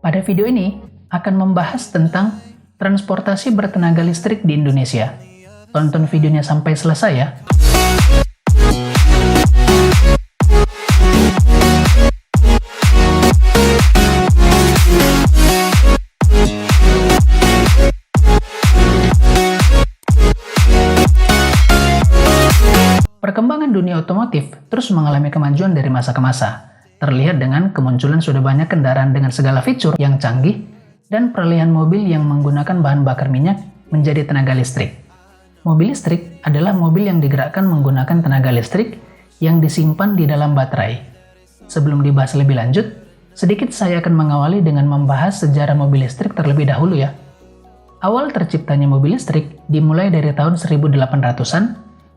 Pada video ini akan membahas tentang transportasi bertenaga listrik di Indonesia. Tonton videonya sampai selesai ya. Perkembangan dunia otomotif terus mengalami kemajuan dari masa ke masa. Terlihat dengan kemunculan sudah banyak kendaraan dengan segala fitur yang canggih dan peralihan mobil yang menggunakan bahan bakar minyak menjadi tenaga listrik. Mobil listrik adalah mobil yang digerakkan menggunakan tenaga listrik yang disimpan di dalam baterai. Sebelum dibahas lebih lanjut, sedikit saya akan mengawali dengan membahas sejarah mobil listrik terlebih dahulu ya. Awal terciptanya mobil listrik dimulai dari tahun 1800-an,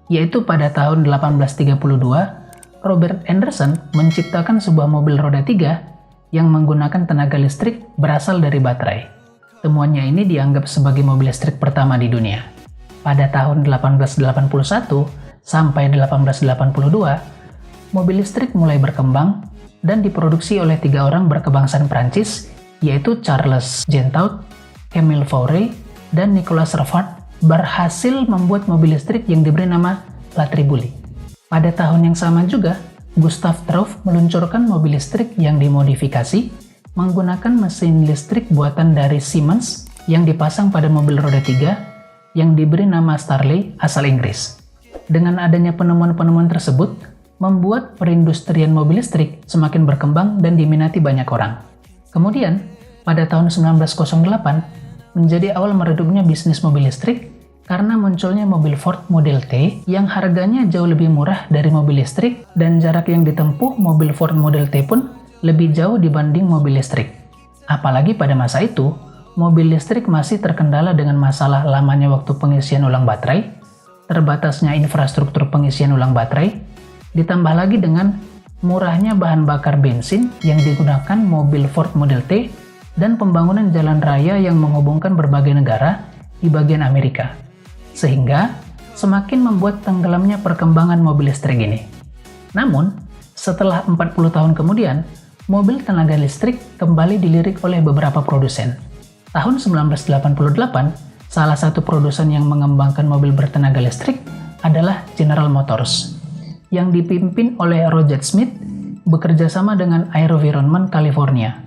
yaitu pada tahun 1832, Robert Anderson menciptakan sebuah mobil roda 3 yang menggunakan tenaga listrik berasal dari baterai. Temuannya ini dianggap sebagai mobil listrik pertama di dunia. Pada tahun 1881 sampai 1882, mobil listrik mulai berkembang dan diproduksi oleh 3 orang berkebangsaan Prancis, yaitu Charles Gentaud, Émile Faure, dan Nicolas Revard, berhasil membuat mobil listrik yang diberi nama La Triboulet. Pada tahun yang sama juga, Gustave Trouve meluncurkan mobil listrik yang dimodifikasi menggunakan mesin listrik buatan dari Siemens yang dipasang pada mobil roda 3 yang diberi nama Starley asal Inggris. Dengan adanya penemuan-penemuan tersebut, membuat perindustrian mobil listrik semakin berkembang dan diminati banyak orang. Kemudian, pada tahun 1908, menjadi awal meredupnya bisnis mobil listrik karena munculnya mobil Ford Model T yang harganya jauh lebih murah dari mobil listrik dan jarak yang ditempuh mobil Ford Model T pun lebih jauh dibanding mobil listrik. Apalagi pada masa itu, mobil listrik masih terkendala dengan masalah lamanya waktu pengisian ulang baterai, terbatasnya infrastruktur pengisian ulang baterai, ditambah lagi dengan murahnya bahan bakar bensin yang digunakan mobil Ford Model T dan pembangunan jalan raya yang menghubungkan berbagai negara di bagian Amerika, sehingga semakin membuat tenggelamnya perkembangan mobil listrik ini. Namun, setelah 40 tahun kemudian, mobil tenaga listrik kembali dilirik oleh beberapa produsen. Tahun 1988, salah satu produsen yang mengembangkan mobil bertenaga listrik adalah General Motors, yang dipimpin oleh Roger Smith bekerja sama dengan AeroVironment California,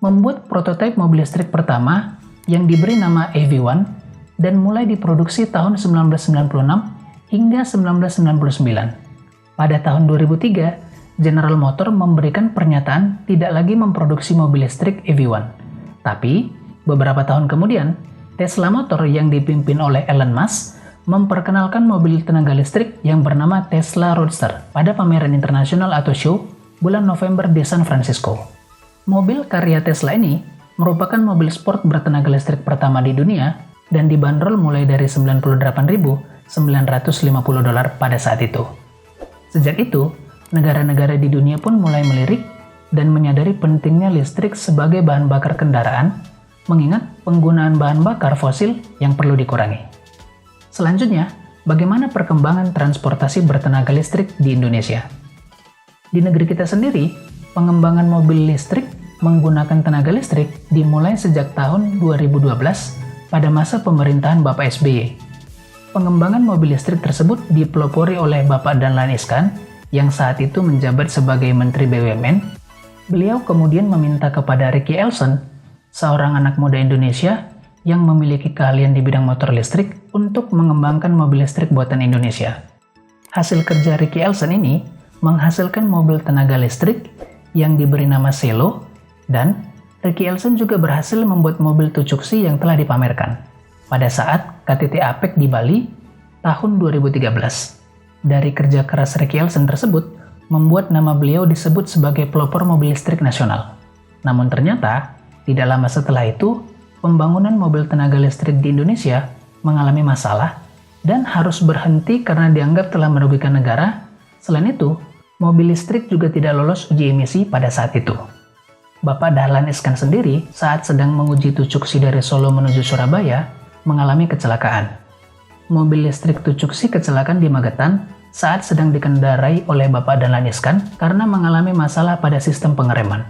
membuat prototipe mobil listrik pertama yang diberi nama AV1 dan mulai diproduksi tahun 1996 hingga 1999. Pada tahun 2003, General Motors memberikan pernyataan tidak lagi memproduksi mobil listrik AV1. Tapi, beberapa tahun kemudian, Tesla Motor yang dipimpin oleh Elon Musk memperkenalkan mobil tenaga listrik yang bernama Tesla Roadster pada pameran internasional atau show bulan November di San Francisco. Mobil karya Tesla ini merupakan mobil sport bertenaga listrik pertama di dunia dan dibanderol mulai dari $98.950 pada saat itu. Sejak itu, negara-negara di dunia pun mulai melirik dan menyadari pentingnya listrik sebagai bahan bakar kendaraan, mengingat penggunaan bahan bakar fosil yang perlu dikurangi. Selanjutnya, bagaimana perkembangan transportasi bertenaga listrik di Indonesia? Di negeri kita sendiri, pengembangan mobil listrik menggunakan tenaga listrik dimulai sejak tahun 2012 pada masa pemerintahan Bapak SBY. Pengembangan mobil listrik tersebut dipelopori oleh Bapak Dahlan Iskan yang saat itu menjabat sebagai Menteri BUMN. Beliau kemudian meminta kepada Ricky Elson, seorang anak muda Indonesia yang memiliki keahlian di bidang motor listrik, untuk mengembangkan mobil listrik buatan Indonesia. Hasil kerja Ricky Elson ini menghasilkan mobil tenaga listrik yang diberi nama Selo, dan Ricky Elson juga berhasil membuat mobil Tucuksi yang telah dipamerkan pada saat KTT APEC di Bali tahun 2013. Dari kerja keras Ricky Elson tersebut, membuat nama beliau disebut sebagai pelopor mobil listrik nasional. Namun ternyata, tidak lama setelah itu, pembangunan mobil tenaga listrik di Indonesia mengalami masalah dan harus berhenti karena dianggap telah merugikan negara. Selain itu, mobil listrik juga tidak lolos uji emisi pada saat itu. Bapak Dahlan Iskan sendiri saat sedang menguji Tucuksi dari Solo menuju Surabaya mengalami kecelakaan. Mobil listrik Tucuksi kecelakaan di Magetan saat sedang dikendarai oleh Bapak Dahlan Iskan karena mengalami masalah pada sistem pengereman.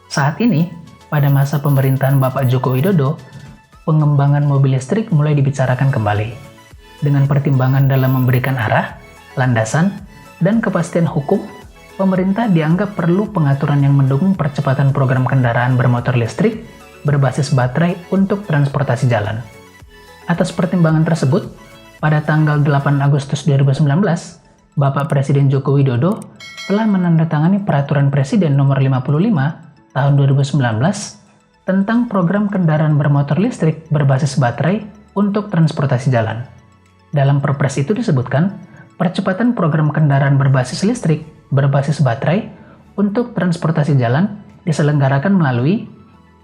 Saat ini, pada masa pemerintahan Bapak Joko Widodo, pengembangan mobil listrik mulai dibicarakan kembali. Dengan pertimbangan dalam memberikan arah, landasan, dan kepastian hukum, pemerintah dianggap perlu pengaturan yang mendukung percepatan program kendaraan bermotor listrik berbasis baterai untuk transportasi jalan. Atas pertimbangan tersebut, pada tanggal 8 Agustus 2019, Bapak Presiden Joko Widodo telah menandatangani Peraturan Presiden Nomor 55 Tahun 2019 tentang program kendaraan bermotor listrik berbasis baterai untuk transportasi jalan. Dalam Perpres itu disebutkan, percepatan program kendaraan berbasis listrik berbasis baterai untuk transportasi jalan diselenggarakan melalui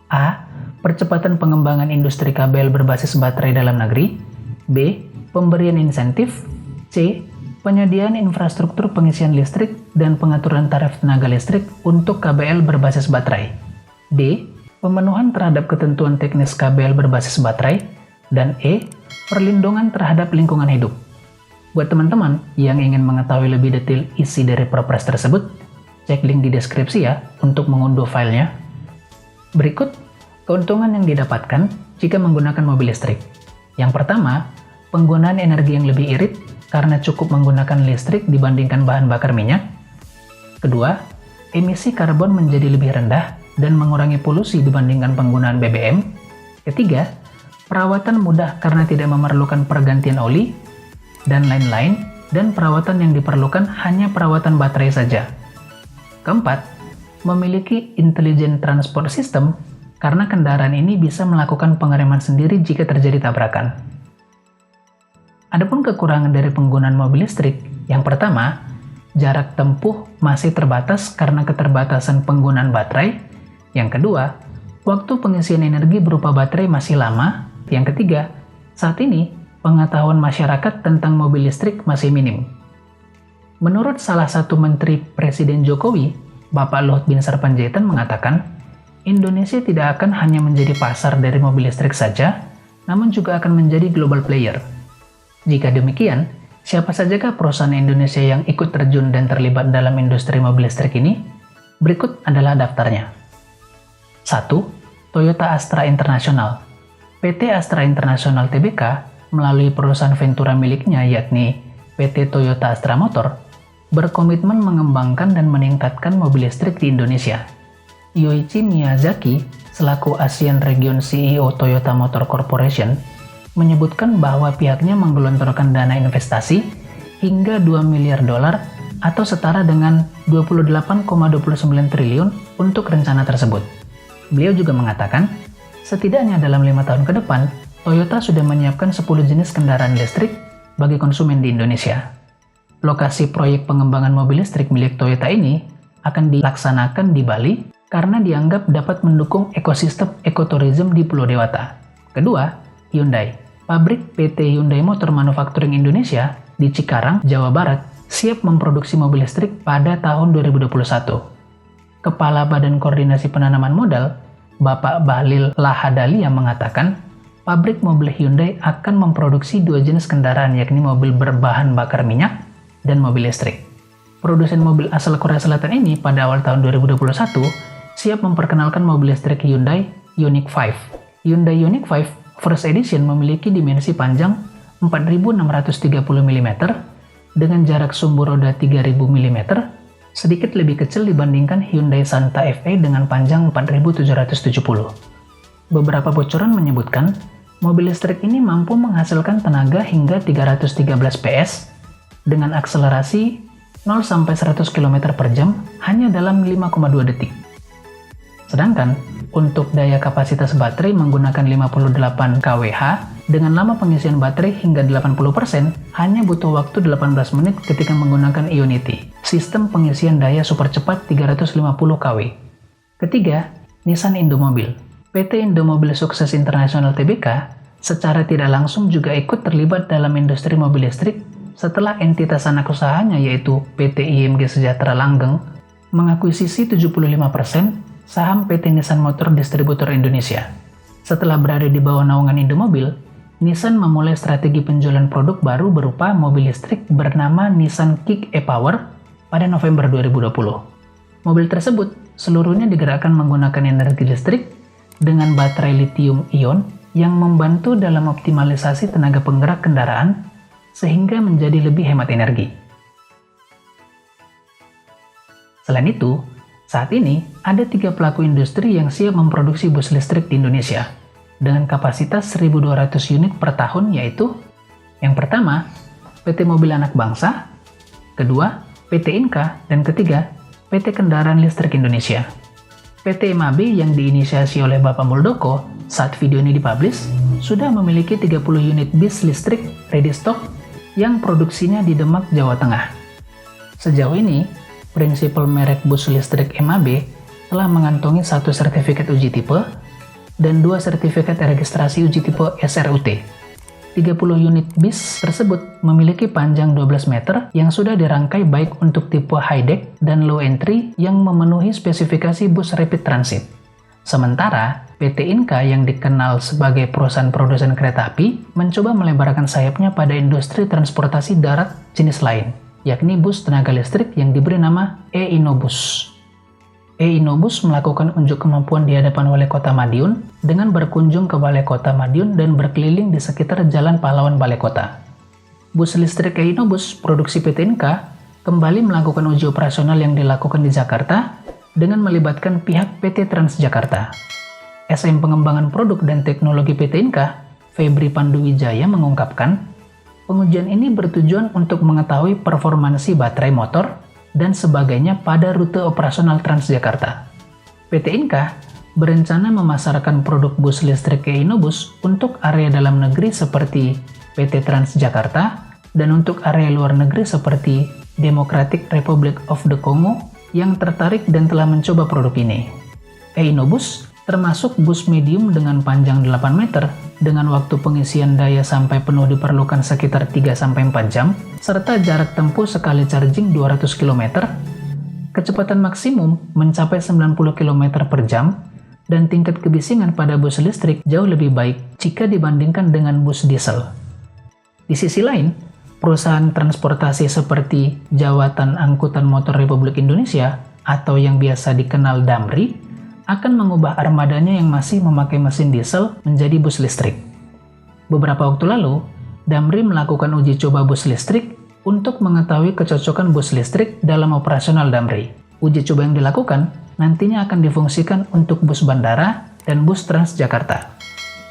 A. Percepatan pengembangan industri kabel berbasis baterai dalam negeri. B. Pemberian insentif. C. Penyediaan infrastruktur pengisian listrik dan pengaturan tarif tenaga listrik untuk KBL berbasis baterai. D. Pemenuhan terhadap ketentuan teknis KBL berbasis baterai. Dan E. Perlindungan terhadap lingkungan hidup. Buat teman-teman yang ingin mengetahui lebih detail isi dari Perpres tersebut, cek link di deskripsi ya untuk mengunduh filenya. Berikut keuntungan yang didapatkan jika menggunakan mobil listrik. Yang pertama, penggunaan energi yang lebih irit karena cukup menggunakan listrik dibandingkan bahan bakar minyak. Kedua, emisi karbon menjadi lebih rendah dan mengurangi polusi dibandingkan penggunaan BBM. Ketiga, perawatan mudah karena tidak memerlukan pergantian oli, dan lain-lain, dan perawatan yang diperlukan hanya perawatan baterai saja. Keempat, memiliki intelligent transport system karena kendaraan ini bisa melakukan pengereman sendiri jika terjadi tabrakan. Adapun kekurangan dari penggunaan mobil listrik, yang pertama, jarak tempuh masih terbatas karena keterbatasan penggunaan baterai. Yang kedua, waktu pengisian energi berupa baterai masih lama. Yang ketiga, saat ini pengetahuan masyarakat tentang mobil listrik masih minim. Menurut salah satu Menteri Presiden Jokowi, Bapak Luhut Bin Sarpanjaitan mengatakan, Indonesia tidak akan hanya menjadi pasar dari mobil listrik saja, namun juga akan menjadi global player. Jika demikian, siapa sajakah perusahaan Indonesia yang ikut terjun dan terlibat dalam industri mobil listrik ini? Berikut adalah daftarnya. 1. Toyota Astra International. PT Astra International Tbk melalui perusahaan Ventura miliknya yakni PT Toyota Astra Motor berkomitmen mengembangkan dan meningkatkan mobil listrik di Indonesia. Yoichi Miyazaki selaku ASEAN Region CEO Toyota Motor Corporation menyebutkan bahwa pihaknya menggelontorkan dana investasi hingga $2 miliar atau setara dengan 28,29 triliun untuk rencana tersebut. Beliau juga mengatakan, setidaknya dalam 5 tahun ke depan, Toyota sudah menyiapkan 10 jenis kendaraan listrik bagi konsumen di Indonesia. Lokasi proyek pengembangan mobil listrik milik Toyota ini akan dilaksanakan di Bali karena dianggap dapat mendukung ekosistem ekoturism di Pulau Dewata. Kedua, Hyundai. Pabrik PT Hyundai Motor Manufacturing Indonesia di Cikarang, Jawa Barat, siap memproduksi mobil listrik pada tahun 2021. Kepala Badan Koordinasi Penanaman Modal, Bapak Bahlil Lahadalia mengatakan, pabrik mobil Hyundai akan memproduksi 2 jenis kendaraan yakni mobil berbahan bakar minyak dan mobil listrik. Produsen mobil asal Korea Selatan ini pada awal tahun 2021 siap memperkenalkan mobil listrik Hyundai Ioniq 5. Hyundai Ioniq 5 First Edition memiliki dimensi panjang 4.630 mm dengan jarak sumbu roda 3.000 mm, sedikit lebih kecil dibandingkan Hyundai Santa Fe dengan panjang 4.770. Beberapa bocoran menyebutkan, mobil listrik ini mampu menghasilkan tenaga hingga 313 PS dengan akselerasi 0-100 km per jam hanya dalam 5,2 detik. Sedangkan, untuk daya kapasitas baterai menggunakan 58 kWh dengan lama pengisian baterai hingga 80% hanya butuh waktu 18 menit ketika menggunakan Ionity, sistem pengisian daya super cepat 350 kW. Ketiga, Nissan Indomobil. PT Indomobil Sukses Internasional Tbk secara tidak langsung juga ikut terlibat dalam industri mobil listrik setelah entitas anak usahanya yaitu PT IMG Sejahtera Langgeng mengakuisisi 75% saham PT Nissan Motor Distributor Indonesia. Setelah berada di bawah naungan Indomobil, Nissan memulai strategi penjualan produk baru berupa mobil listrik bernama Nissan Kick e-Power pada November 2020. Mobil tersebut seluruhnya digerakkan menggunakan energi listrik dengan baterai lithium-ion yang membantu dalam optimalisasi tenaga penggerak kendaraan sehingga menjadi lebih hemat energi. Selain itu, saat ini ada 3 pelaku industri yang siap memproduksi bus listrik di Indonesia dengan kapasitas 1.200 unit per tahun, yaitu yang pertama, PT Mobil Anak Bangsa, kedua, PT Inka, dan ketiga, PT Kendaraan Listrik Indonesia. PT MAB yang diinisiasi oleh Bapak Muldoko saat video ini dipublish sudah memiliki 30 unit bis listrik ready stock yang produksinya di Demak, Jawa Tengah. Sejauh ini, prinsipal merek bus listrik MAB telah mengantongi 1 sertifikat uji tipe dan 2 sertifikat registrasi uji tipe SRUT. 30 unit bis tersebut memiliki panjang 12 meter yang sudah dirangkai baik untuk tipe high deck dan low entry yang memenuhi spesifikasi bus rapid transit. Sementara, PT Inka yang dikenal sebagai perusahaan produsen kereta api mencoba melebarkan sayapnya pada industri transportasi darat jenis lain, yakni bus tenaga listrik yang diberi nama e-Innobus. E-Innobus melakukan unjuk kemampuan di hadapan Wali Kota Madiun dengan berkunjung ke Balai Kota Madiun dan berkeliling di sekitar Jalan Pahlawan Balai Kota. Bus listrik e-Innobus produksi PT Inka kembali melakukan uji operasional yang dilakukan di Jakarta dengan melibatkan pihak PT Transjakarta. SM Pengembangan Produk dan Teknologi PT Inka, Febri Panduwijaya mengungkapkan, pengujian ini bertujuan untuk mengetahui performansi baterai motor dan sebagainya pada rute operasional Transjakarta. PT Inka berencana memasarkan produk bus listrik e-Innobus untuk area dalam negeri seperti PT Transjakarta dan untuk area luar negeri seperti Democratic Republic of the Congo yang tertarik dan telah mencoba produk ini. E-Innobus termasuk bus medium dengan panjang 8 meter dengan waktu pengisian daya sampai penuh diperlukan sekitar 3-4 jam, serta jarak tempuh sekali charging 200 km, kecepatan maksimum mencapai 90 km per jam, dan tingkat kebisingan pada bus listrik jauh lebih baik jika dibandingkan dengan bus diesel. Di sisi lain, perusahaan transportasi seperti Jawatan Angkutan Motor Republik Indonesia atau yang biasa dikenal Damri akan mengubah armadanya yang masih memakai mesin diesel menjadi bus listrik. Beberapa waktu lalu, Damri melakukan uji coba bus listrik untuk mengetahui kecocokan bus listrik dalam operasional Damri. Uji coba yang dilakukan nantinya akan difungsikan untuk bus bandara dan bus Transjakarta.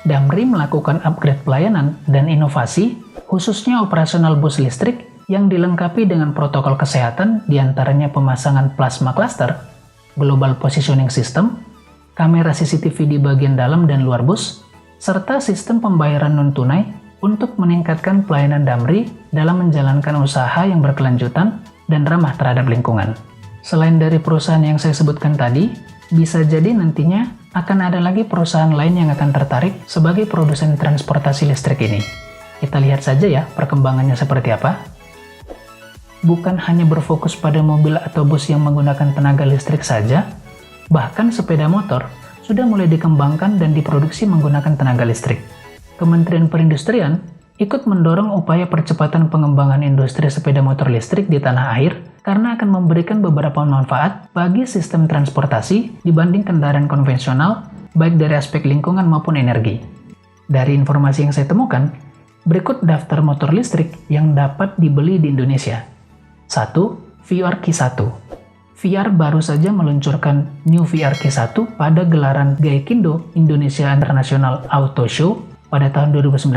Damri melakukan upgrade pelayanan dan inovasi, khususnya operasional bus listrik yang dilengkapi dengan protokol kesehatan diantaranya pemasangan plasma cluster, global positioning system, kamera CCTV di bagian dalam dan luar bus, serta sistem pembayaran non-tunai untuk meningkatkan pelayanan Damri dalam menjalankan usaha yang berkelanjutan dan ramah terhadap lingkungan. Selain dari perusahaan yang saya sebutkan tadi, bisa jadi nantinya akan ada lagi perusahaan lain yang akan tertarik sebagai produsen transportasi listrik ini. Kita lihat saja ya perkembangannya seperti apa. Bukan hanya berfokus pada mobil atau bus yang menggunakan tenaga listrik saja, bahkan sepeda motor sudah mulai dikembangkan dan diproduksi menggunakan tenaga listrik. Kementerian Perindustrian ikut mendorong upaya percepatan pengembangan industri sepeda motor listrik di tanah air karena akan memberikan beberapa manfaat bagi sistem transportasi dibanding kendaraan konvensional, baik dari aspek lingkungan maupun energi. Dari informasi yang saya temukan, berikut daftar motor listrik yang dapat dibeli di Indonesia. 1. VR Q1. VR baru saja meluncurkan New VR Q1 pada gelaran Gaikindo Indonesia International Auto Show pada tahun 2019.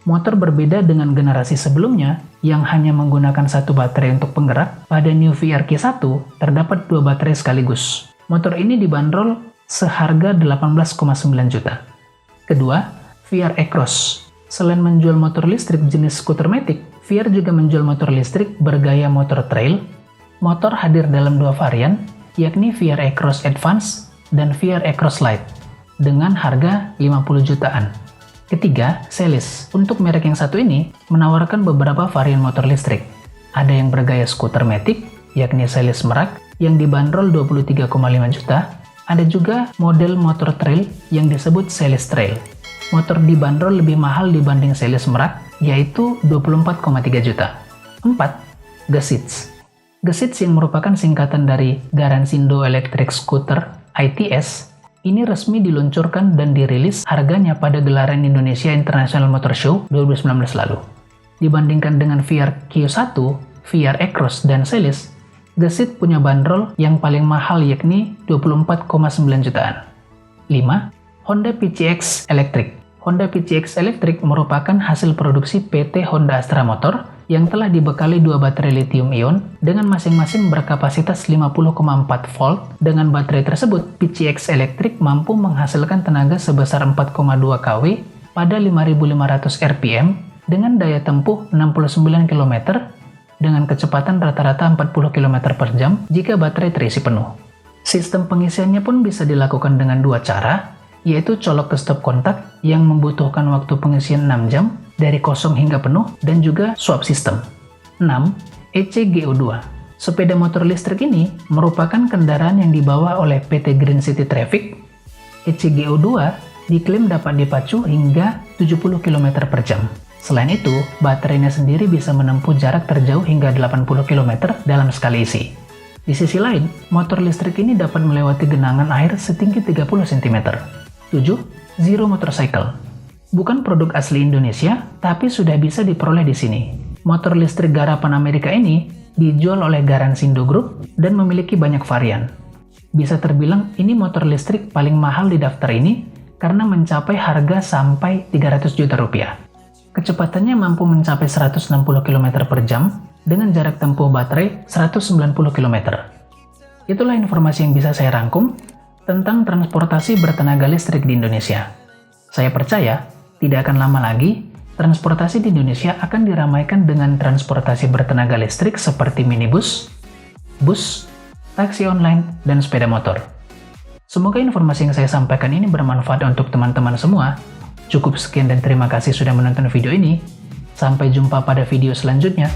Motor berbeda dengan generasi sebelumnya yang hanya menggunakan satu baterai untuk penggerak. Pada New VR Q1 terdapat 2 baterai sekaligus. Motor ini dibanderol seharga 18,9 juta. Kedua, VR E-Cross. Selain menjual motor listrik jenis skuter matic, VR juga menjual motor listrik bergaya motor trail. Motor hadir dalam 2 varian, yakni VR E-Cross Advance dan VR E-Cross Lite, dengan harga 50 jutaan. Ketiga, Celis. Untuk merek yang satu ini, menawarkan beberapa varian motor listrik. Ada yang bergaya skuter matic, yakni Celis Merak, yang dibanderol 23,5 juta. Ada juga model motor trail yang disebut Celis Trail. Motor dibanderol lebih mahal dibanding Celis Merak, yaitu 24,3 juta. 4. Gesits. Gesits yang merupakan singkatan dari Garansindo Electric Scooter ITS ini resmi diluncurkan dan dirilis harganya pada gelaran Indonesia International Motor Show 2019 lalu. Dibandingkan dengan VR Q1, VR Across, dan Celis, Gesit punya bandrol yang paling mahal yakni 24,9 jutaan. 5. Honda PCX Electric. Honda PCX Electric merupakan hasil produksi PT Honda Astra Motor yang telah dibekali dua baterai lithium-ion dengan masing-masing berkapasitas 50,4 volt. Dengan baterai tersebut, PCX Electric mampu menghasilkan tenaga sebesar 4,2 kW pada 5.500 rpm dengan daya tempuh 69 km dengan kecepatan rata-rata 40 km per jam jika baterai terisi penuh. Sistem pengisiannya pun bisa dilakukan dengan dua cara, yaitu colok ke stop kontak yang membutuhkan waktu pengisian 6 jam dari kosong hingga penuh, dan juga swap system. 6. ECGO2. Sepeda motor listrik ini merupakan kendaraan yang dibawa oleh PT Green City Traffic. ECGO2 diklaim dapat dipacu hingga 70 km per jam. Selain itu, baterainya sendiri bisa menempuh jarak terjauh hingga 80 km dalam sekali isi. Di sisi lain, motor listrik ini dapat melewati genangan air setinggi 30 cm. 7. Zero Motorcycle. Bukan produk asli Indonesia, tapi sudah bisa diperoleh di sini. Motor listrik garapan Amerika ini dijual oleh Garansindo Group dan memiliki banyak varian. Bisa terbilang ini motor listrik paling mahal di daftar ini karena mencapai harga sampai 300 juta rupiah. Kecepatannya mampu mencapai 160 km per jam dengan jarak tempuh baterai 190 km. Itulah informasi yang bisa saya rangkum tentang transportasi bertenaga listrik di Indonesia. Saya percaya tidak akan lama lagi, transportasi di Indonesia akan diramaikan dengan transportasi bertenaga listrik seperti minibus, bus, taksi online, dan sepeda motor. Semoga informasi yang saya sampaikan ini bermanfaat untuk teman-teman semua. Cukup sekian dan terima kasih sudah menonton video ini. Sampai jumpa pada video selanjutnya.